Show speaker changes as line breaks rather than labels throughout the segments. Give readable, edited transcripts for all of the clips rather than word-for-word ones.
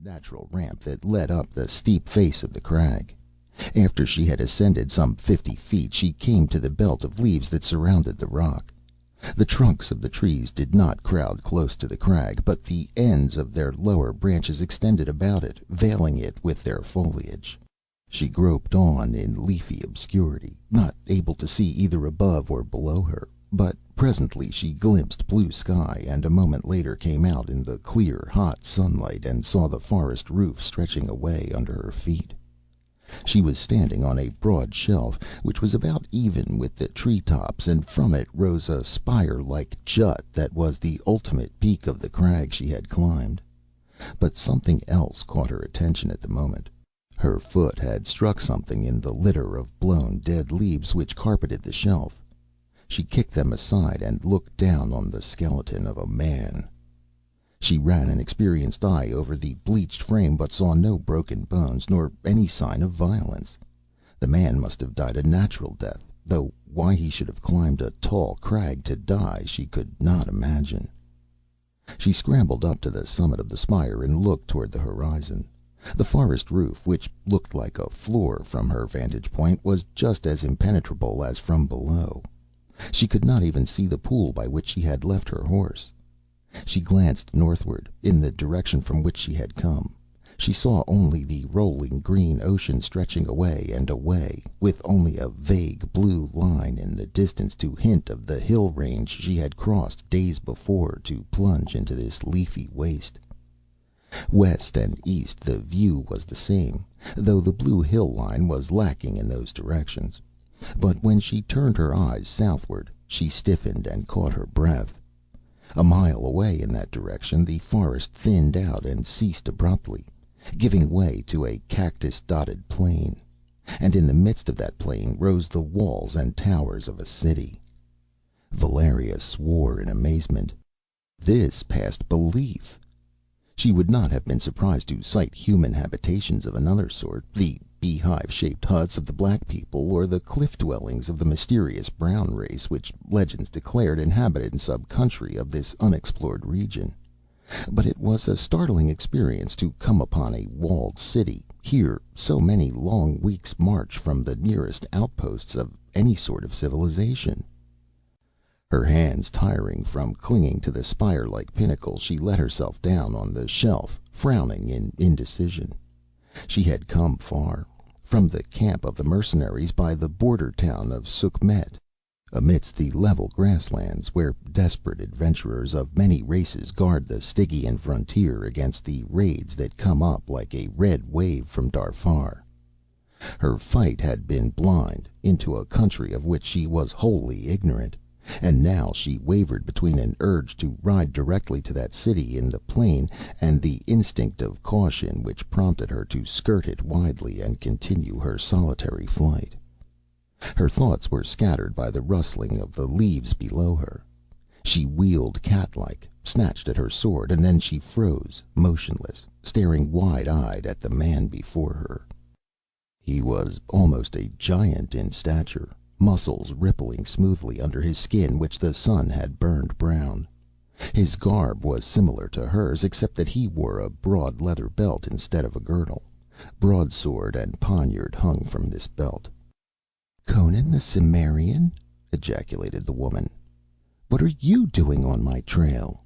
natural ramp that led up the steep face of the crag. After she had ascended some 50 feet, she came to the belt of leaves that surrounded the rock. The trunks of the trees did not crowd close to the crag, but the ends of their lower branches extended about it, veiling it with their foliage. She groped on in leafy obscurity, not able to see either above or below her, but presently she glimpsed blue sky, and a moment later came out in the clear, hot sunlight and saw the forest roof stretching away under her feet. She was standing on a broad shelf, which was about even with the tree tops, and from it rose a spire-like jut that was the ultimate peak of the crag she had climbed. But something else caught her attention at the moment. Her foot had struck something in the litter of blown dead leaves which carpeted the shelf. She kicked them aside and looked down on the skeleton of a man. She ran an experienced eye over the bleached frame, but saw no broken bones, nor any sign of violence. The man must have died a natural death, though why he should have climbed a tall crag to die she could not imagine. She scrambled up to the summit of the spire and looked toward the horizon. The forest roof, which looked like a floor from her vantage point, was just as impenetrable as from below. She could not even see the pool by which she had left her horse. She glanced northward, in the direction from which she had come. She saw only the rolling green ocean stretching away and away, with only a vague blue line in the distance to hint of the hill range she had crossed days before to plunge into this leafy waste. West and east the view was the same, though the blue hill line was lacking in those directions. But when she turned her eyes southward, she stiffened and caught her breath. A mile away in that direction the forest thinned out and ceased abruptly, giving way to a cactus-dotted plain, and in the midst of that plain rose the walls and towers of a city. Valeria swore in amazement. This passed belief. She would not have been surprised to sight human habitations of another sort, the beehive-shaped huts of the black people, or the cliff-dwellings of the mysterious brown race which legends declared inhabited some country of this unexplored region. But it was a startling experience to come upon a walled city, here so many long weeks' march from the nearest outposts of any sort of civilization. Her hands tiring from clinging to the spire-like pinnacle, she let herself down on the shelf, frowning in indecision. She had come far, from the camp of the mercenaries by the border town of Xuchotl, amidst the level grasslands, where desperate adventurers of many races guard the Stygian frontier against the raids that come up like a red wave from Darfar. Her fight had been blind, into a country of which she was wholly ignorant. And now she wavered between an urge to ride directly to that city in the plain and the instinct of caution which prompted her to skirt it widely and continue her solitary flight. Her thoughts were scattered by the rustling of the leaves below her. She wheeled cat-like, snatched at her sword, and then she froze, motionless, staring wide-eyed at the man before her. He was almost a giant in stature, muscles rippling smoothly under his skin, which the sun had burned brown. His garb was similar to hers, except that he wore a broad leather belt instead of a girdle. Broadsword and poniard hung from this belt. "Conan the Cimmerian?" ejaculated the woman. "What are you doing on my trail?"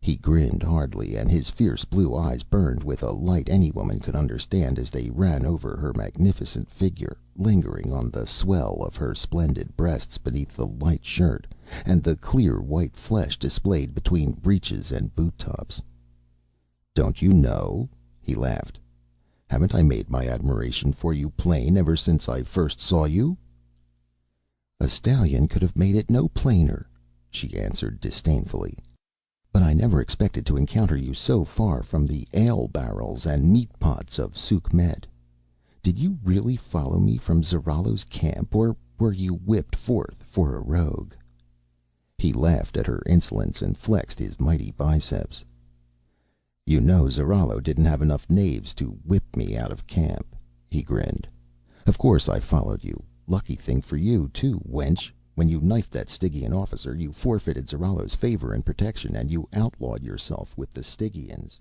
He grinned hardly, and his fierce blue eyes burned with a light any woman could understand as they ran over her magnificent figure, lingering on the swell of her splendid breasts beneath the light shirt, and the clear white flesh displayed between breeches and boot tops. "Don't you know?" he laughed. "Haven't I made my admiration for you plain ever since I first saw you?" "A stallion could have made it no plainer," she answered disdainfully. "But I never expected to encounter you so far from the ale barrels and meat pots of Xuchotl. Did you really follow me from Zarallo's camp, or were you whipped forth for a rogue?" He laughed at her insolence and flexed his mighty biceps. "You know Zarallo didn't have enough knaves to whip me out of camp," he grinned. "Of course I followed you. Lucky thing for you, too, wench. When you knifed that Stygian officer, you forfeited Zarallo's favor and protection, and you outlawed yourself with the Stygians."